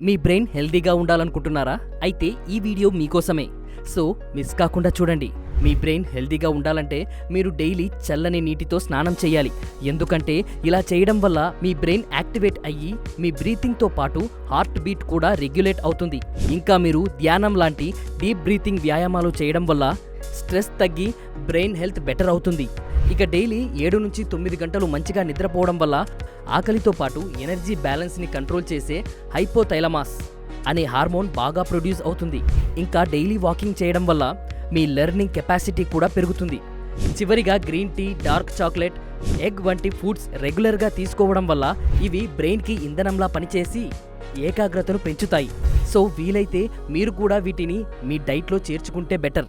మీ brain హెల్తీగా ఉండాలనుకుంటున్నారా? అయితే ఈ వీడియో మీకోసమే. సో మిస్ కాకుండా చూడండి. మీ బ్రెయిన్ హెల్తీగా ఉండాలంటే మీరు డైలీ చల్లని నీటితో స్నానం చేయాలి. ఎందుకంటే ఇలా చేయడం వల్ల మీ బ్రెయిన్ యాక్టివేట్ అయ్యి మీ బ్రీతింగ్తో పాటు హార్ట్ బీట్ కూడా రెగ్యులేట్ అవుతుంది. ఇంకా మీరు ధ్యానం లాంటి డీప్ బ్రీతింగ్ వ్యాయామాలు చేయడం వల్ల స్ట్రెస్ తగ్గి బ్రెయిన్ హెల్త్ బెటర్ అవుతుంది. ఇక డైలీ 7 నుంచి 9 గంటలు మంచిగా నిద్రపోవడం వల్ల ఆకలితో పాటు ఎనర్జీ బ్యాలెన్స్ని కంట్రోల్ చేసే హైపోథైలమాస్ అనే హార్మోన్ బాగా ప్రొడ్యూస్ అవుతుంది. ఇంకా డైలీ వాకింగ్ చేయడం వల్ల మీ లెర్నింగ్ కెపాసిటీ కూడా పెరుగుతుంది. చివరిగా green tea, dark chocolate, egg వంటి ఫుడ్స్ రెగ్యులర్గా తీసుకోవడం వల్ల ఇవి బ్రెయిన్కి ఇంధనంలా పనిచేసి ఏకాగ్రతను పెంచుతాయి. సో వీలైతే మీరు కూడా వీటిని మీ డైట్లో చేర్చుకుంటే బెటర్.